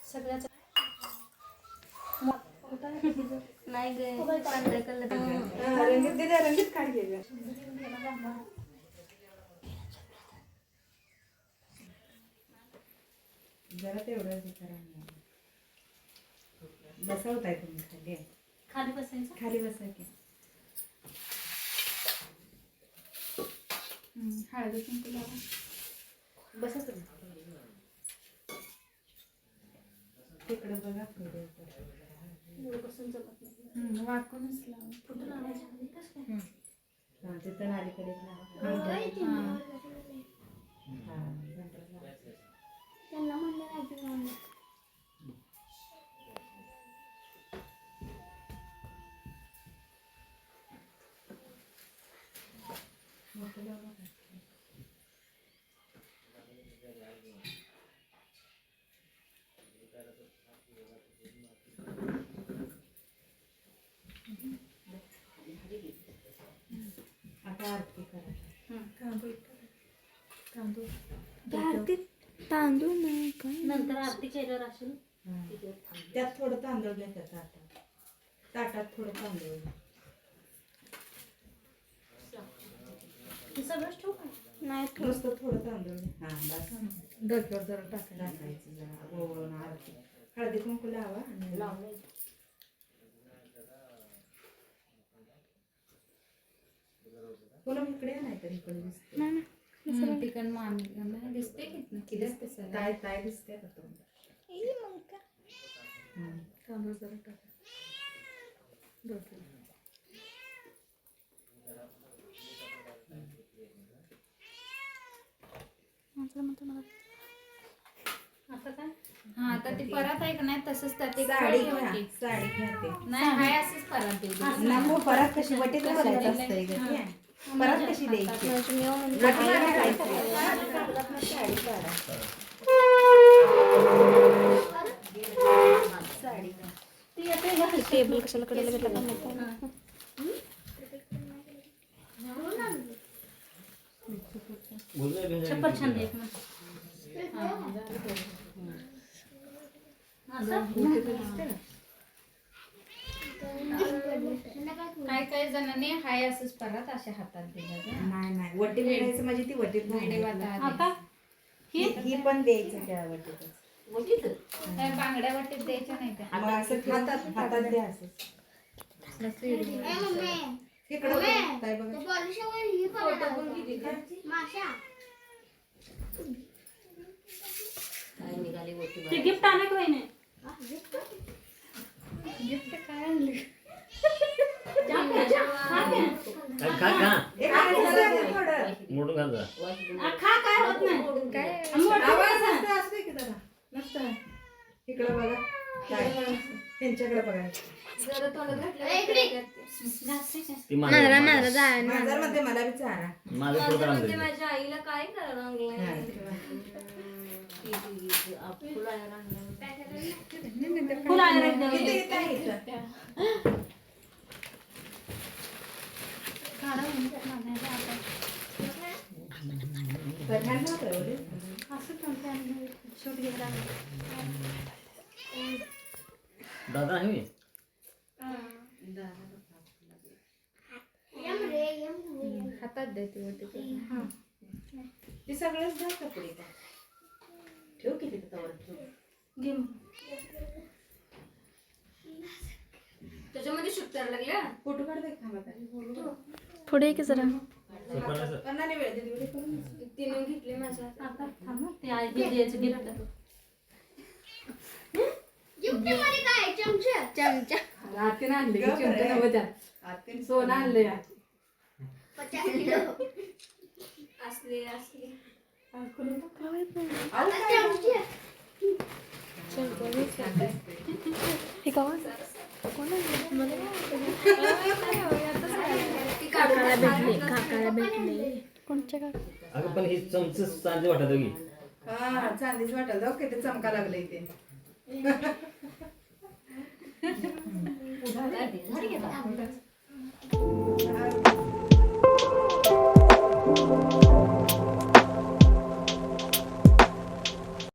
सगळ्याच नाही गे पांढऱ्या कलर रंगीत काढ घे जरा तेवढं बसवताय तुम्ही खाली खाली बसायचं खाली बसायचं हळदी कुंकू लावा बसा तुम्ही तिकडे बघा बसून जमत नाही वाकूनच लावा कुठं लावायचं कसं काय तिथं नालीकडे त्यांना म्हणलं आता आरती करा तांदूळ नाही काय नंतर आरती केल्यावर असेल त्यात थोडं तांदूळ द्या त्या ताटात थोडं तांदूळ सगळंच ठेवू का नाही नुसतं थोडं तांदूळ बस डोक्यावर जरा टाकायचं जरा ओवळून आरती हळदी कुंकू लावा आणि लावून पुन्हा इकडे नाही तर इकडे दिसते तिकडं मामी दिसते की दिसते ताय ताय दिसते का तुम्ही तांदूळ जरा टाका डोक्यावर हा आता ती परत आहे का नाही तसंच त्यात साडी घ्या साडी घ्या ते नाही हाय असंच परत नको परत कशी वटीत बसायचं असतंय ग परत कशी द्यायची साडी काढा साडी टेबल कशाला कडेला घेतला का छप्पर छान आहे काय काय जणांनी हाय असंच परत अशा हातात दिलं नाही नाही वटी मिळायचं म्हणजे ती वटीत आता ही पण द्यायचं त्या वटीत काय बांगड्या वाटीत द्यायच्या नाही त्या मग असं हातात हातात द्या असं इकडं काय बघा ते गिफ्ट आणा काय नाही गिफ्ट काय आणले खा काय होत नाही काय इकडं बघा त्यांच्याकडे बघा माझ्यामध्ये मला विचारा माझ्या आईला काय करायला दादा आहे हातात देते ते सगळंच द्या कपडे ठेव किती तवर ठेव त्याच्यामध्ये शूट करायला लागल्या फोटो काढ पुढे की जरा तिने घेतले माझा आता थांब ते आई द्यायचं गिफ्ट चमचा आतीने आणले चमचा सोनं आणले असले असले काकाला भेटले कोणच्या काका अगं पण ही चमच चांदी वाटत होगी हा चांदीच वाटल जाऊ किती चमका लागले इथे झाली